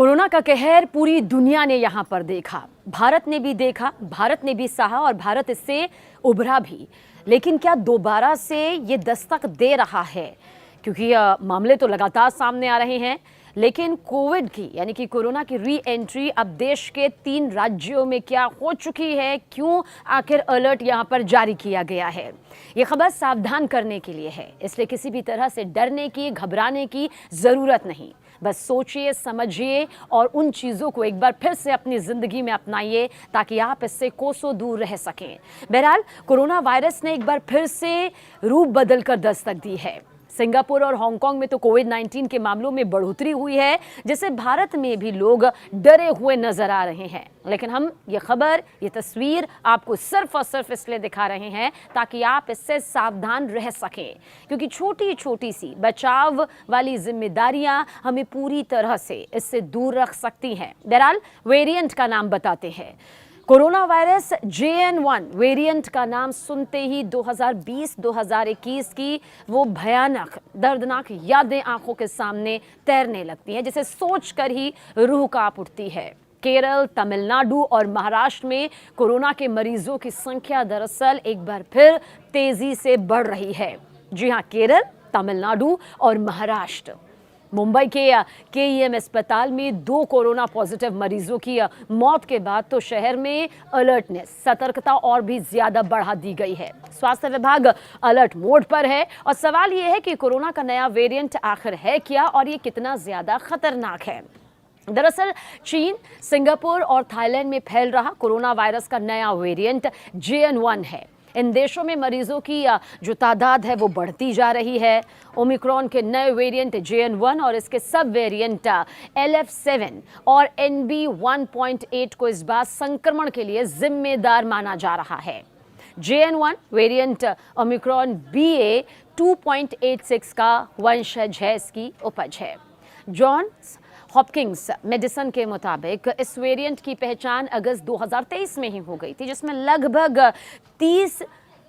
Corona का कहर पूरी दुनिया ने यहाँ पर देखा, भारत ने भी देखा, भारत ने भी सहा और भारत इससे उभरा भी। लेकिन क्या दोबारा से ये दस्तक दे रहा है? क्योंकि मामले तो लगातार सामने आ रहे हैं, लेकिन कोविड की यानी कि कोरोना की री एंट्री अब देश के 3 राज्यों में क्या हो चुकी है, क्यों आखिर अलर्ट यहां पर जारी किया गया है? ये खबर सावधान करने के लिए है, इसलिए किसी भी तरह से डरने की, घबराने की जरूरत नहीं। बस सोचिए, समझिए और उन चीज़ों को एक बार फिर से अपनी ज़िंदगी में अपनाइए ताकि आप इससे कोसों दूर रह सकें। बहरहाल कोरोना वायरस ने एक बार फिर से रूप बदलकर दस्तक दी है। सिंगापुर और हांगकांग में तो कोविड-19 के मामलों में बढ़ोतरी हुई है, जिससे भारत में भी लोग डरे हुए नजर आ रहे हैं। लेकिन हम ये खबर, ये तस्वीर आपको सिर्फ और सिर्फ इसलिए दिखा रहे हैं ताकि आप इससे सावधान रह सकें, क्योंकि छोटी छोटी सी बचाव वाली जिम्मेदारियां हमें पूरी तरह से इससे दूर रख सकती हैं। बहरहाल वेरिएंट का नाम बताते हैं। कोरोना वायरस JN1 वेरिएंट का नाम सुनते ही 2020-2021 की वो भयानक, दर्दनाक यादें आंखों के सामने तैरने लगती हैं, जिसे सोचकर ही रूह कांप उठती है। केरल, तमिलनाडु और महाराष्ट्र में कोरोना के मरीजों की संख्या दरअसल एक बार फिर तेजी से बढ़ रही है। जी हां, केरल, तमिलनाडु और महाराष्ट्र। मुंबई के KEM अस्पताल में 2 कोरोना पॉजिटिव मरीजों की मौत के बाद तो शहर में अलर्टनेस, सतर्कता और भी ज्यादा बढ़ा दी गई है। स्वास्थ्य विभाग अलर्ट मोड पर है और सवाल यह है कि कोरोना का नया वेरिएंट आखिर है क्या और ये कितना ज्यादा खतरनाक है। दरअसल चीन, सिंगापुर और थाईलैंड में फैल रहा कोरोना वायरस का नया वेरिएंट JN1 है। इन देशों में मरीजों की जो तादाद है वो बढ़ती जा रही है। ओमिक्रॉन के नए वेरिएंट JN1 और इसके सब वेरिएंट LF7 और NB1.8 को इस बार संक्रमण के लिए जिम्मेदार माना जा रहा है। JN1 वेरिएंट ओमिक्रॉन BA.2.86 का वंशज है, इसकी उपज है। जॉन्स हॉपकिंस मेडिसिन के मुताबिक इस वेरिएंट की पहचान अगस्त 2023 में ही हो गई थी, जिसमें लगभग 30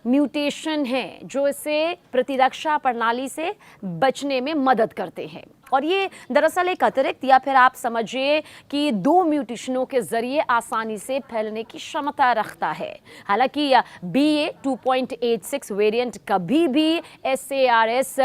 म्यूटेशन हैं जो इसे प्रतिरक्षा प्रणाली से बचने में मदद करते हैं। और ये दरअसल एक अतिरिक्त या फिर आप समझिए कि 2 म्यूटेशनों के जरिए आसानी से फैलने की क्षमता रखता है। हालांकि BA.2.86 वेरिएंट कभी भी SARS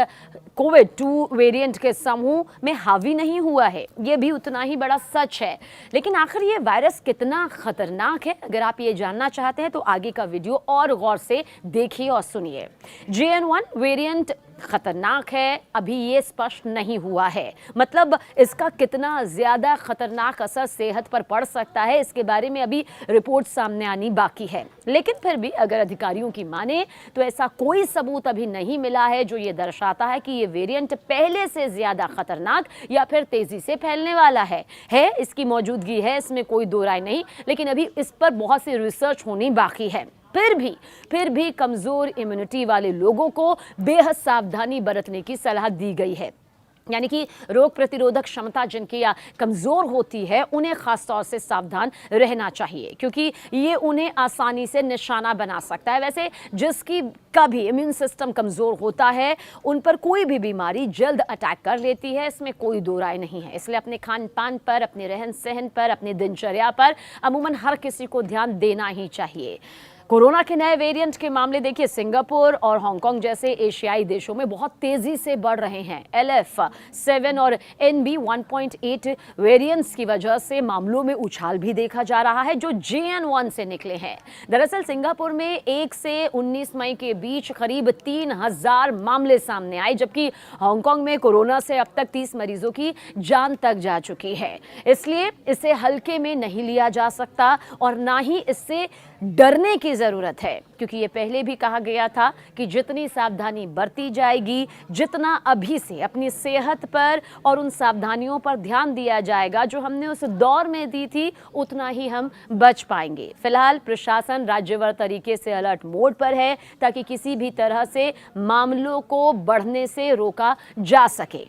कोविड-2 वेरिएंट के समूह में हावी नहीं हुआ है, ये भी उतना ही बड़ा सच है। लेकिन आखिर ये वायरस कितना खतरनाक है, अगर आप ये जानना चाहते हैं तो आगे का वीडियो और गौर से देखिए और सुनिए। JN1 वेरिएंट खतरनाक है, अभी ये स्पष्ट नहीं हुआ है। मतलब इसका कितना ज्यादा खतरनाक असर सेहत पर पड़ सकता है, इसके बारे में अभी रिपोर्ट सामने आनी बाकी है। लेकिन फिर भी अगर अधिकारियों की माने तो ऐसा कोई सबूत अभी नहीं मिला है जो ये दर्शाता है कि ये वेरिएंट पहले से ज्यादा खतरनाक या फिर तेजी से फैलने वाला है। इसकी मौजूदगी है, इसमें कोई दो राय नहीं, लेकिन अभी इस पर बहुत सी रिसर्च होनी बाकी है। फिर भी कमजोर इम्यूनिटी वाले लोगों को बेहद सावधानी बरतने की सलाह दी गई है। यानी कि रोग प्रतिरोधक क्षमता जिनकी कमजोर होती है उन्हें खासतौर से सावधान रहना चाहिए, क्योंकि ये उन्हें आसानी से निशाना बना सकता है। वैसे जिसकी का भी इम्यून सिस्टम कमजोर होता है उन पर कोई भी बीमारी जल्द अटैक कर लेती है, इसमें कोई दो राय नहीं है। इसलिए अपने खान पान पर, अपने रहन सहन पर, अपनी दिनचर्या पर अमूमन हर किसी को ध्यान देना ही चाहिए। कोरोना के नए वेरिएंट के मामले देखिए, सिंगापुर और हांगकांग जैसे एशियाई देशों में बहुत तेजी से बढ़ रहे हैं। LF7 और NB1.8 वेरिएंट्स की वजह से मामलों में उछाल भी देखा जा रहा है जो JN1 से निकले हैं। दरअसल सिंगापुर में 1 से 19 मई के बीच करीब 3000 मामले सामने आए, जबकि हांगकांग में कोरोना से अब तक 30 मरीजों की जान तक जा चुकी है। इसलिए इसे हल्के में नहीं लिया जा सकता और ना ही इससे डरने की जरूरत है, क्योंकि ये पहले भी कहा गया था कि जितनी सावधानी बरती जाएगी, जितना अभी से अपनी सेहत पर और उन सावधानियों पर ध्यान दिया जाएगा जो हमने उस दौर में दी थी, उतना ही हम बच पाएंगे। फिलहाल प्रशासन राज्यवार तरीके से अलर्ट मोड पर है ताकि किसी भी तरह से मामलों को बढ़ने से रोका जा सके।